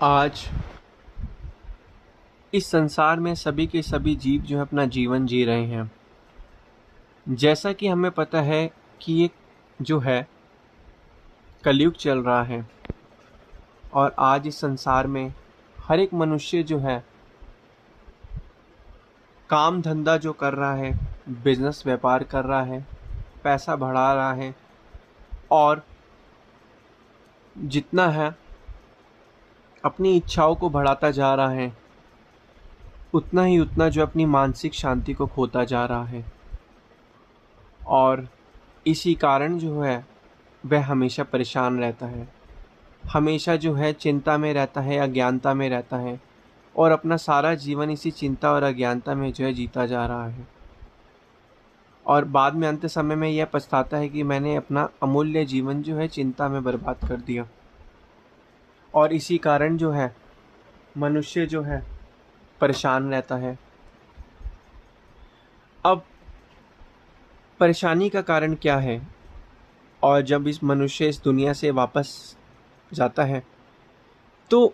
आज इस संसार में सभी के सभी जीव जो है अपना जीवन जी रहे हैं। जैसा कि हमें पता है कि ये जो है कलयुग चल रहा है और आज इस संसार में हर एक मनुष्य जो है काम धंधा जो कर रहा है, बिजनेस व्यापार कर रहा है, पैसा बढ़ा रहा है और जितना है अपनी इच्छाओं को बढ़ाता जा रहा है, उतना जो अपनी मानसिक शांति को खोता जा रहा है। और इसी कारण जो है वह हमेशा परेशान रहता है, हमेशा जो है चिंता में रहता है, अज्ञानता में रहता है और अपना सारा जीवन इसी चिंता और अज्ञानता में जो है जीता जा रहा है। और बाद में अंत समय में यह पछताता है कि मैंने अपना अमूल्य जीवन जो है चिंता में बर्बाद कर दिया। और इसी कारण जो है मनुष्य जो है परेशान रहता है। अब परेशानी का कारण क्या है? और जब इस मनुष्य इस दुनिया से वापस जाता है तो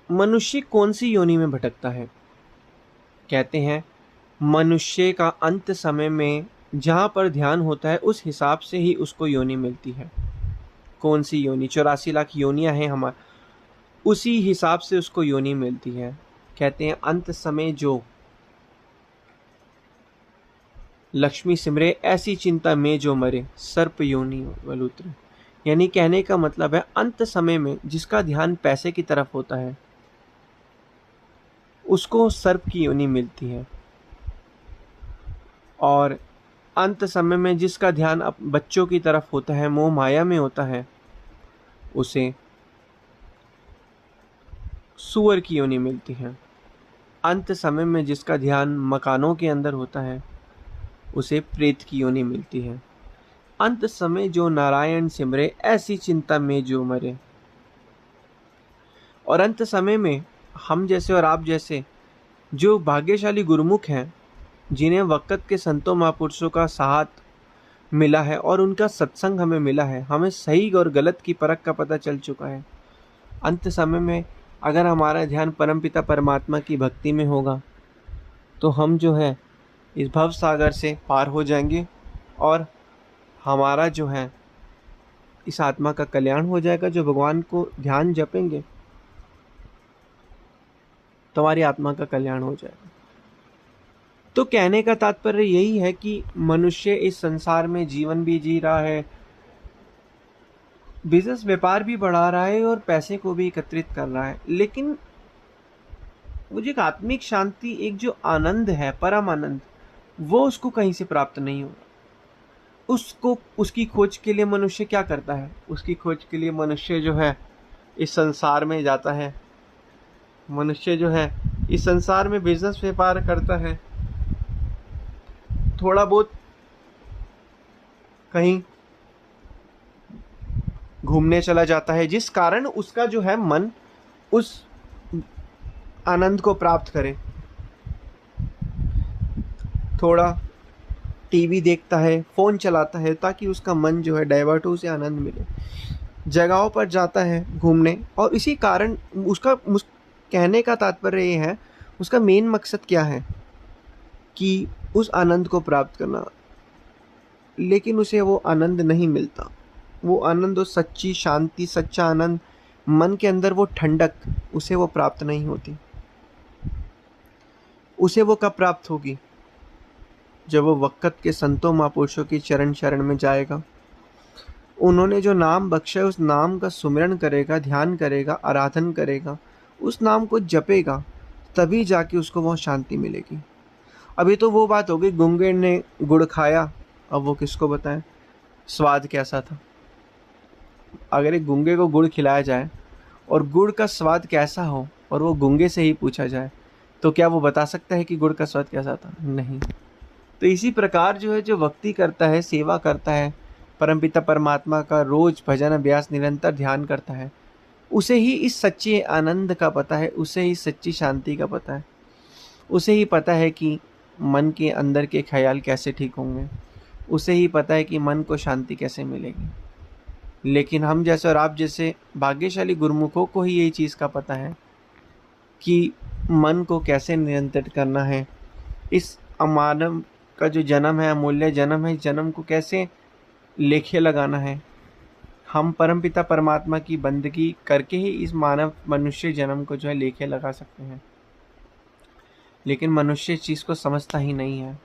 मनुष्य कौन सी योनि में भटकता है? कहते हैं मनुष्य का अंत समय में जहाँ पर ध्यान होता है उस हिसाब से ही उसको योनि मिलती है। कौन सी योनि? 84 लाख योनियाँ हैं हमारे, उसी हिसाब से उसको योनि मिलती है। कहते हैं अंत समय जो लक्ष्मी सिमरे ऐसी चिंता में जो मरे सर्प योनि वलूत्र। यानी कहने का मतलब है अंत समय में जिसका ध्यान पैसे की तरफ होता है उसको सर्प की योनि मिलती है, और अंत समय में जिसका ध्यान बच्चों की तरफ होता है, मोह माया में होता है, उसे सूअर की योनि मिलती है। अंत समय में जिसका ध्यान मकानों के अंदर होता है उसे प्रेत की योनि मिलती है। अंत समय जो नारायण सिमरे ऐसी चिंता में जो मरे। और अंत समय में हम जैसे और आप जैसे जो भाग्यशाली गुरुमुख हैं, जिन्हें वक़्त के संतों महापुरुषों का साथ मिला है और उनका सत्संग हमें मिला है, हमें सही और गलत की परख का पता चल चुका है। अंत समय में अगर हमारा ध्यान परमपिता परमात्मा की भक्ति में होगा तो हम जो है इस भव सागर से पार हो जाएंगे और हमारा जो है इस आत्मा का कल्याण हो जाएगा। जो भगवान को ध्यान जपेंगे तो हमारी आत्मा का कल्याण हो जाएगा। तो कहने का तात्पर्य यही है कि मनुष्य इस संसार में जीवन भी जी रहा है, बिजनेस व्यापार भी बढ़ा रहा है और पैसे को भी एकत्रित कर रहा है, लेकिन मुझे एक आत्मिक शांति, एक जो आनंद है, परम आनंद, वो उसको कहीं से प्राप्त नहीं हो रहा। उसको उसकी खोज के लिए मनुष्य क्या करता है? उसकी खोज के लिए मनुष्य जो है इस संसार में जाता है, मनुष्य जो है इस संसार में बिजनेस व्यापार करता है, थोड़ा बहुत कहीं घूमने चला जाता है, जिस कारण उसका जो है मन उस आनंद को प्राप्त करे। थोड़ा टीवी देखता है, फ़ोन चलाता है ताकि उसका मन जो है डाइवर्ट हो, उसे आनंद मिले। जगहों पर जाता है घूमने, और इसी कारण उसका कहने का तात्पर्य ये है, उसका मेन मकसद क्या है कि उस आनंद को प्राप्त करना, लेकिन उसे वो आनंद नहीं मिलता। वो आनंद, वो सच्ची शांति, सच्चा आनंद, मन के अंदर वो ठंडक, उसे वो प्राप्त नहीं होती। उसे वो कब प्राप्त होगी? जब वो वक़्त के संतों महापुरुषों की चरण शरण में जाएगा, उन्होंने जो नाम बख्शा है उस नाम का सुमिरन करेगा, ध्यान करेगा, आराधन करेगा, उस नाम को जपेगा, तभी जाके उसको वहाँ शांति मिलेगी। अभी तो वो बात हो गई, गूंगे ने गुड़ खाया, अब वो किसको बताएं स्वाद कैसा था। अगर एक गूंगे को गुड़ खिलाया जाए और गुड़ का स्वाद कैसा हो और वो गूंगे से ही पूछा जाए तो क्या वो बता सकता है कि गुड़ का स्वाद कैसा था? नहीं। तो इसी प्रकार जो है, जो भक्ति करता है, सेवा करता है, परमपिता परमात्मा का रोज भजन अभ्यास निरंतर ध्यान करता है, उसे ही इस सच्चे आनंद का पता है, उसे ही सच्ची शांति का पता है, उसे ही पता है कि मन के अंदर के ख्याल कैसे ठीक होंगे, उसे ही पता है कि मन को शांति कैसे मिलेगी। लेकिन हम जैसे और आप जैसे भाग्यशाली गुरुमुखों को ही यही चीज़ का पता है कि मन को कैसे नियंत्रित करना है। इस अमानव का जो जन्म है, अमूल्य जन्म है, इस जन्म को कैसे लेखे लगाना है। हम परमपिता परमात्मा की बंदगी करके ही इस मानव मनुष्य जन्म को जो है लेखे लगा सकते हैं। लेकिन मनुष्य इस चीज़ को समझता ही नहीं है।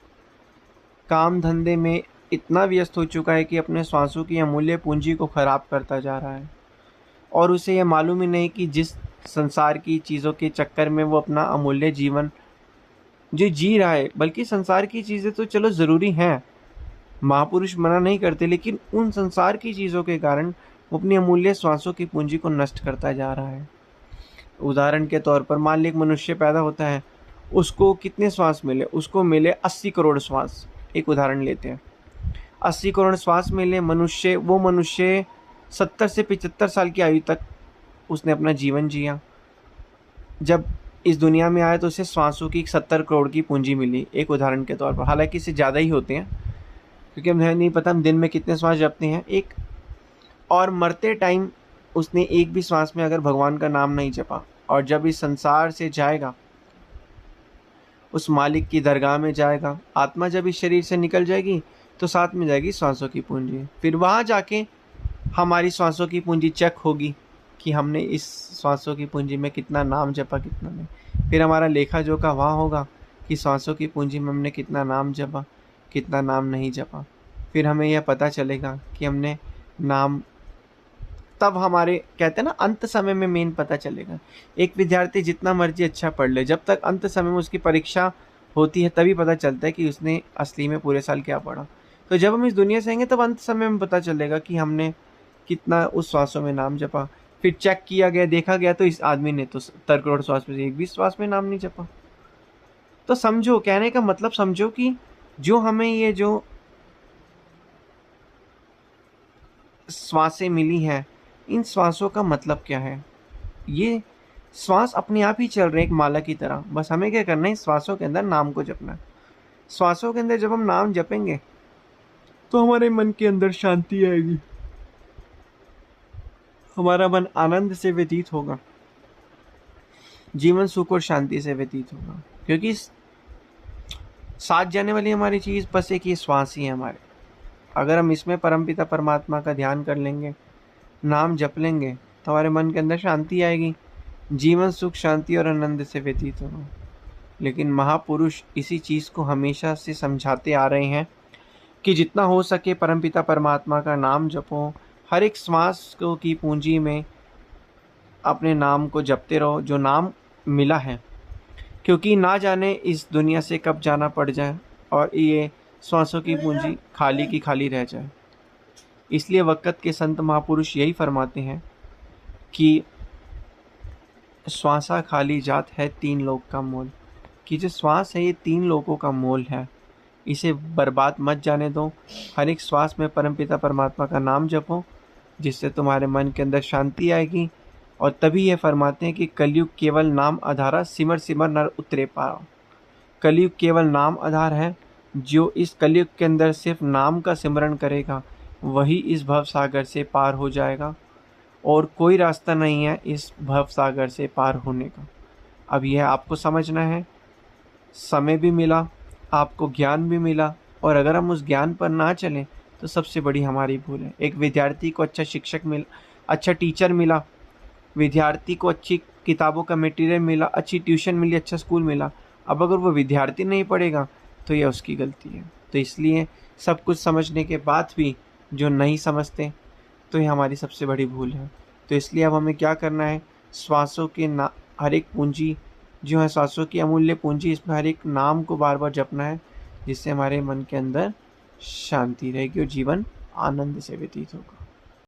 काम धंधे में इतना व्यस्त हो चुका है कि अपने श्वासों की अमूल्य पूंजी को खराब करता जा रहा है, और उसे यह मालूम ही नहीं कि जिस संसार की चीज़ों के चक्कर में वो अपना अमूल्य जीवन जो जी रहा है, बल्कि संसार की चीज़ें तो चलो ज़रूरी हैं, महापुरुष मना नहीं करते, लेकिन उन संसार की चीज़ों के कारण वो अपनी अमूल्य श्वासों की पूंजी को नष्ट करता जा रहा है। उदाहरण के तौर पर मान लीजिए एक मनुष्य पैदा होता है, उसको कितने श्वास मिले? उसको मिले 80 करोड़ श्वास। एक उदाहरण लेते हैं, 80 करोड़ श्वास मिले। वो मनुष्य 70 से 75 साल की आयु तक उसने अपना जीवन जिया। जब इस दुनिया में आया तो उसे श्वासों की 70 करोड़ की पूंजी मिली, एक उदाहरण के तौर पर। हालांकि इससे ज़्यादा ही होते हैं, क्योंकि हमें नहीं पता हम दिन में कितने श्वास जपते हैं। एक और मरते टाइम उसने एक भी श्वास में अगर भगवान का नाम नहीं जपा, और जब इस संसार से जाएगा, उस मालिक की दरगाह में जाएगा, आत्मा जब इस शरीर से निकल जाएगी तो साथ में जाएगी श्वासों की पूंजी। फिर वहाँ जाके हमारी श्वासों की पूंजी चेक होगी कि हमने इस श्वासों की पूंजी में कितना नाम जपा, कितना नहीं। फिर हमारा लेखा जोखा वहाँ होगा कि श्वासों की पूंजी में हमने कितना नाम जपा, कितना नाम नहीं जपा। फिर हमें यह पता चलेगा कि हमने नाम, तब हमारे कहते हैं ना अंत समय में मेन पता चलेगा। एक विद्यार्थी जितना मर्जी अच्छा पढ़ ले, जब तक अंत समय में उसकी परीक्षा होती है तभी पता चलता है कि उसने असली में पूरे साल क्या पढ़ा। तो जब हम इस दुनिया से आएंगे तब अंत समय में पता चलेगा कि हमने कितना उस श्वासों में नाम जपा। फिर चेक किया गया, देखा गया तो इस आदमी ने तो 70 करोड़ श्वास में से एक भी श्वास में नाम नहीं जपा। तो समझो, कहने का मतलब समझो कि जो हमें ये जो श्वासें मिली हैं, इन श्वासों का मतलब क्या है। ये श्वास अपने आप ही चल रहे एक माला की तरह। बस हमें क्या करना है, श्वासों के अंदर नाम को जपना है। श्वासों के अंदर जब हम नाम जपेंगे तो हमारे मन के अंदर शांति आएगी, हमारा मन आनंद से व्यतीत होगा, जीवन सुख और शांति से व्यतीत होगा। क्योंकि साथ जाने वाली हमारी चीज़ बस एक ये श्वास ही है हमारे। अगर हम इसमें परमपिता परमात्मा का ध्यान कर लेंगे, नाम जप लेंगे, तो हमारे मन के अंदर शांति आएगी, जीवन सुख शांति और आनंद से व्यतीत होगा। लेकिन महापुरुष इसी चीज़ को हमेशा से समझाते आ रहे हैं कि जितना हो सके परमपिता परमात्मा का नाम जपो, हर एक श्वास को की पूंजी में अपने नाम को जपते रहो, जो नाम मिला है। क्योंकि ना जाने इस दुनिया से कब जाना पड़ जाए और ये श्वासों की पूंजी खाली की खाली रह जाए। इसलिए वक़्त के संत महापुरुष यही फरमाते हैं कि श्वासा खाली जात है 3 लोक का मोल, कि जो श्वास है ये 3 लोकों का मोल है, इसे बर्बाद मत जाने दो। हर एक श्वास में परमपिता परमात्मा का नाम जपो, जिससे तुम्हारे मन के अंदर शांति आएगी। और तभी ये फरमाते हैं कि कलयुग केवल नाम आधारा, सिमर सिमर नर उतरे पारा। कलयुग केवल नाम आधार है। जो इस कलयुग के अंदर सिर्फ नाम का सिमरण करेगा वही इस भव सागर से पार हो जाएगा, और कोई रास्ता नहीं है इस भव सागर से पार होने का। अब यह आपको समझना है। समय भी मिला, आपको ज्ञान भी मिला, और अगर हम उस ज्ञान पर ना चलें तो सबसे बड़ी हमारी भूल है। एक विद्यार्थी को अच्छा शिक्षक मिला, अच्छा टीचर मिला, विद्यार्थी को अच्छी किताबों का मटेरियल मिला, अच्छी ट्यूशन मिली, अच्छा स्कूल मिला। अब अगर वो विद्यार्थी नहीं पढ़ेगा तो यह उसकी गलती है। तो इसलिए सब कुछ समझने के बाद भी जो नहीं समझते, तो ये हमारी सबसे बड़ी भूल है। तो इसलिए अब हमें क्या करना है, श्वासों के हर एक पूंजी जो है, श्वासों की अमूल्य पूंजी, इसमें हर एक नाम को बार बार जपना है, जिससे हमारे मन के अंदर शांति रहेगी और जीवन आनंद से व्यतीत होगा।